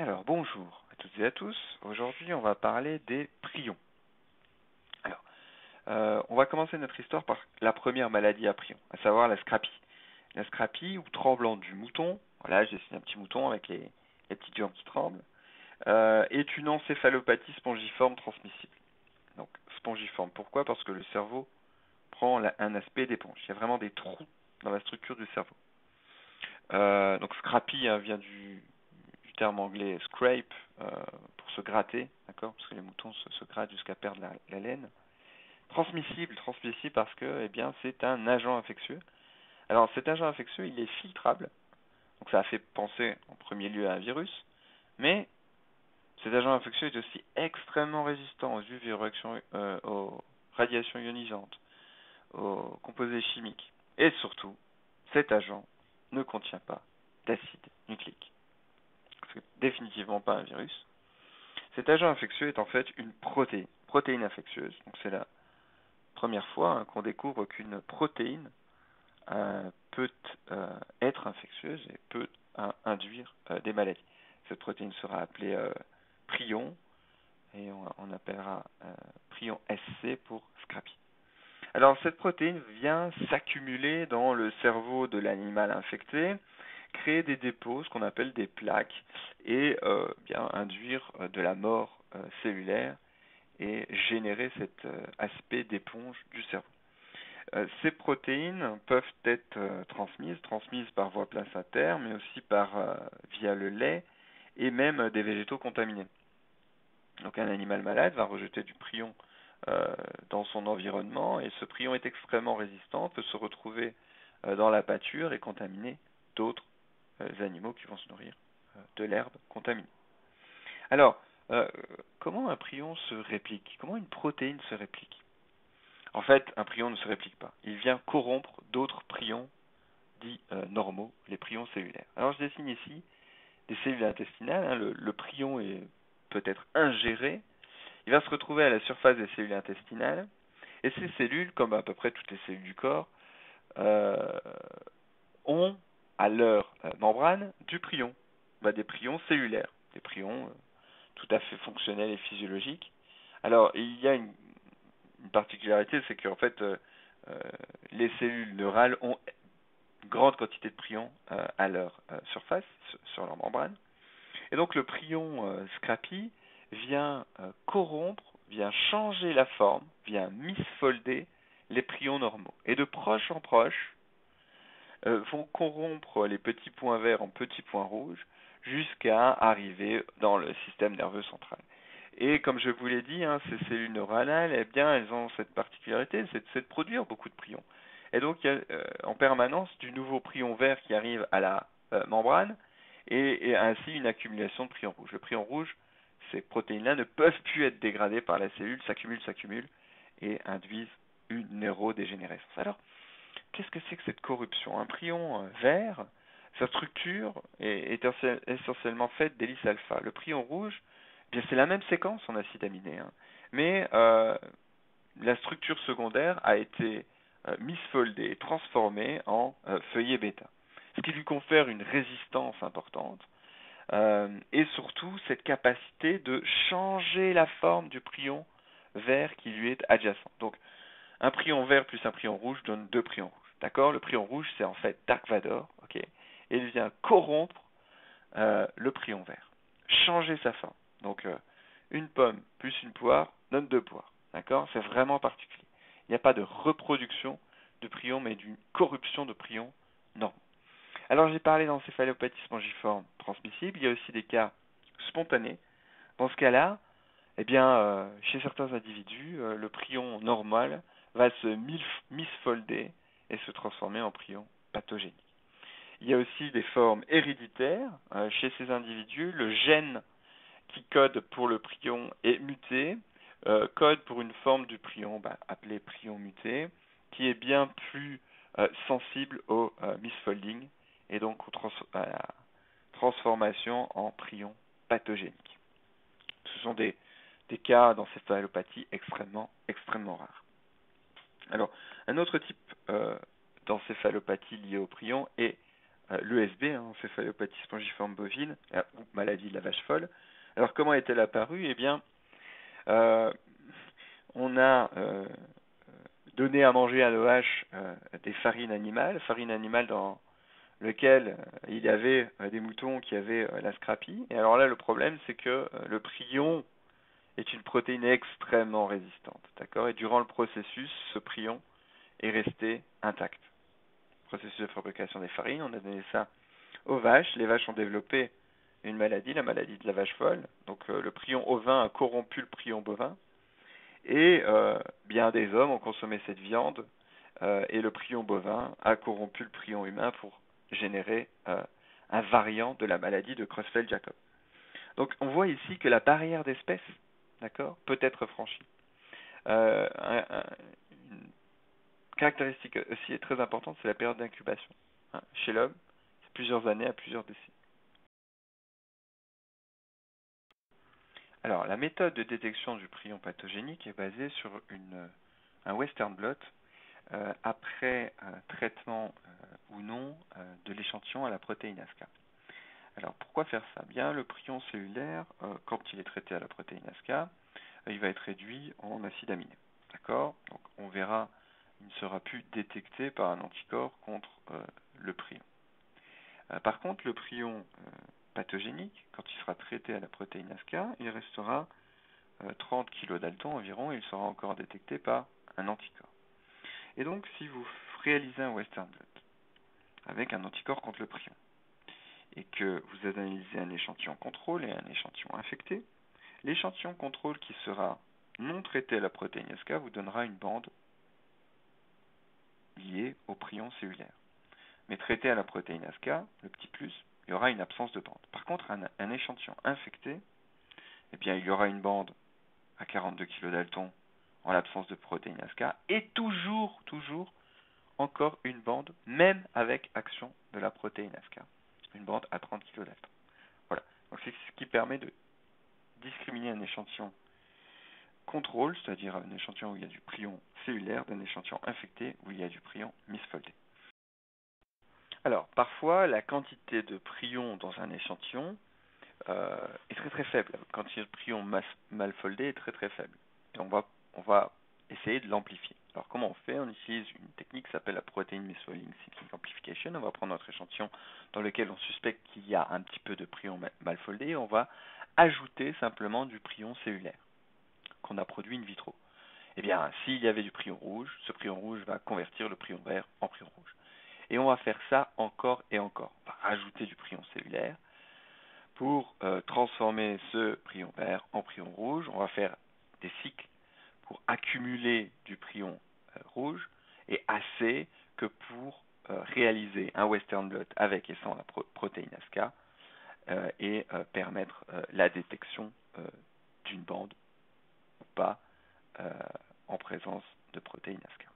Alors, bonjour à toutes et à tous. Aujourd'hui, on va parler des prions. Alors, on va commencer notre histoire par la première maladie à prions, à savoir la scrapie. La scrapie, ou tremblant du mouton, voilà, j'ai dessiné un petit mouton avec les petites jambes qui tremblent, est une encéphalopathie spongiforme transmissible. Donc, spongiforme, pourquoi? Parce que le cerveau prend un aspect d'éponge. Il y a vraiment des trous dans la structure du cerveau. Donc, scrapie vient du terme anglais scrape, pour se gratter, d'accord, parce que les moutons se grattent jusqu'à perdre la laine. Transmissible parce que, eh bien, c'est un agent infectieux. Alors, cet agent infectieux, il est filtrable, donc ça a fait penser en premier lieu à un virus, mais cet agent infectieux est aussi extrêmement résistant aux UV, aux radiations ionisantes, aux composés chimiques, et surtout, cet agent ne contient pas d'acide nucléique. C'est définitivement pas un virus. Cet agent infectieux est en fait une protéine infectieuse. Donc c'est la première fois qu'on découvre qu'une protéine peut être infectieuse et peut induire des maladies. Cette protéine sera appelée prion et on appellera prion SC pour scrapie. Alors cette protéine vient s'accumuler dans le cerveau de l'animal infecté, créer des dépôts, ce qu'on appelle des plaques, et bien induire de la mort cellulaire et générer cet aspect d'éponge du cerveau. Ces protéines peuvent être transmises par voie placentaire, mais aussi via le lait et même des végétaux contaminés. Donc un animal malade va rejeter du prion dans son environnement, et ce prion est extrêmement résistant, peut se retrouver dans la pâture et contaminer d'autres animaux qui vont se nourrir de l'herbe contaminée. Alors, comment un prion se réplique? Comment une protéine se réplique? En fait, un prion ne se réplique pas. Il vient corrompre d'autres prions dits normaux, les prions cellulaires. Alors, je dessine ici des cellules intestinales. Le prion peut être ingéré. Il va se retrouver à la surface des cellules intestinales. Et ces cellules, comme à peu près toutes les cellules du corps, ont à leur membrane du prion, des prions cellulaires, des prions tout à fait fonctionnels et physiologiques. Alors, il y a une particularité, c'est qu'en fait, les cellules neurales ont une grande quantité de prions à leur surface, sur leur membrane. Et donc, le prion scrapie vient corrompre, vient changer la forme, vient misfolder les prions normaux. Et de proche en proche, vont corrompre les petits points verts en petits points rouges jusqu'à arriver dans le système nerveux central. Et comme je vous l'ai dit, ces cellules neuronales, eh bien, elles ont cette particularité, c'est de produire beaucoup de prions. Et donc, il y a en permanence du nouveau prion vert qui arrive à la membrane, et ainsi une accumulation de prions rouges. Le prion rouge, ces protéines-là ne peuvent plus être dégradées par la cellule, s'accumulent, et induisent une neurodégénérescence. Alors, qu'est-ce que c'est que cette corruption? Un prion vert, sa structure est essentiellement faite d'hélice alpha. Le prion rouge, eh bien c'est la même séquence en acides aminés, mais la structure secondaire a été misfoldée, transformée en feuillet bêta, ce qui lui confère une résistance importante, et surtout cette capacité de changer la forme du prion vert qui lui est adjacent. Donc, un prion vert plus un prion rouge donne deux prions rouges. D'accord? Le prion rouge, c'est en fait Dark Vador, ok? Et il vient corrompre le prion vert, changer sa forme. Donc, une pomme plus une poire donne deux poires. D'accord? C'est vraiment particulier. Il n'y a pas de reproduction de prions, mais d'une corruption de prions normaux. Alors, j'ai parlé d'encéphalopathie spongiforme transmissible. Il y a aussi des cas spontanés. Dans ce cas-là, eh bien, chez certains individus, le prion normal va se misfolder et se transformer en prion pathogénique. Il y a aussi des formes héréditaires. Chez ces individus, le gène qui code pour le prion est muté, code pour une forme du prion appelée prion muté, qui est bien plus sensible au misfolding et donc à la transformation en prion pathogénique. Ce sont des cas d'encéphalopathie extrêmement rares. Alors, un autre type d'encéphalopathie liée au prion est l'ESB, encéphalopathie spongiforme bovine, ou maladie de la vache folle. Alors comment est-elle apparue? Eh bien, on a donné à manger à l'OH des farines animales dans lequel il y avait des moutons qui avaient la scrapie. Et alors là, le problème, c'est que le prion est une protéine extrêmement résistante, d'accord? Et durant le processus, ce prion est resté intact. Processus de fabrication des farines, on a donné ça aux vaches. Les vaches ont développé une maladie, la maladie de la vache folle. Donc le prion ovin a corrompu le prion bovin. Et bien des hommes ont consommé cette viande et le prion bovin a corrompu le prion humain pour générer un variant de la maladie de Creutzfeldt-Jakob. Donc on voit ici que la barrière d'espèce, d'accord, peut être franchie. Une caractéristique aussi très importante, c'est la période d'incubation. Chez l'homme, c'est plusieurs années à plusieurs décennies. Alors, la méthode de détection du prion pathogénique est basée sur un Western blot après traitement ou non de l'échantillon à la protéine ASCA. Alors, pourquoi faire ça? Bien, le prion cellulaire, quand il est traité à la protéine ASCA, il va être réduit en acide aminé. D'accord? Donc, on verra, il ne sera plus détecté par un anticorps contre le prion. Par contre, le prion pathogénique, quand il sera traité à la protéine ASCA, il restera 30 kilodaltons environ et il sera encore détecté par un anticorps. Et donc, si vous réalisez un Western blot avec un anticorps contre le prion et que vous analysez un échantillon contrôle et un échantillon infecté, l'échantillon contrôle qui sera non traité à la protéine ASCA vous donnera une bande liée au prion cellulaire. Mais traité à la protéine ASCA, le petit plus, il y aura une absence de bande. Par contre, un échantillon infecté, eh bien, il y aura une bande à 42 kilodaltons en l'absence de protéine ASCA et toujours encore une bande, même avec action de la protéine ASCA. Une bande à 30 kilodaltons. Voilà. Donc c'est ce qui permet de discriminer un échantillon contrôle, c'est-à-dire un échantillon où il y a du prion cellulaire, d'un échantillon infecté où il y a du prion misfoldé. Alors, parfois, la quantité de prion dans un échantillon est très faible. La quantité de prion mal foldé est très faible. Et on va essayer de l'amplifier. Alors, comment on fait? On utilise une technique qui s'appelle la protein misfolding cyclic amplification. On va prendre notre échantillon dans lequel on suspecte qu'il y a un petit peu de prion mal foldé et on va ajouter simplement du prion cellulaire qu'on a produit in vitro. Eh bien, s'il y avait du prion rouge, ce prion rouge va convertir le prion vert en prion rouge. Et on va faire ça encore et encore. On va rajouter du prion cellulaire pour transformer ce prion vert en prion rouge. On va faire des cycles pour accumuler du prion rouge et assez que pour réaliser un Western blot avec et sans la protéine ASCA et permettre la détection d'une bande ou pas en présence de protéine ASCA.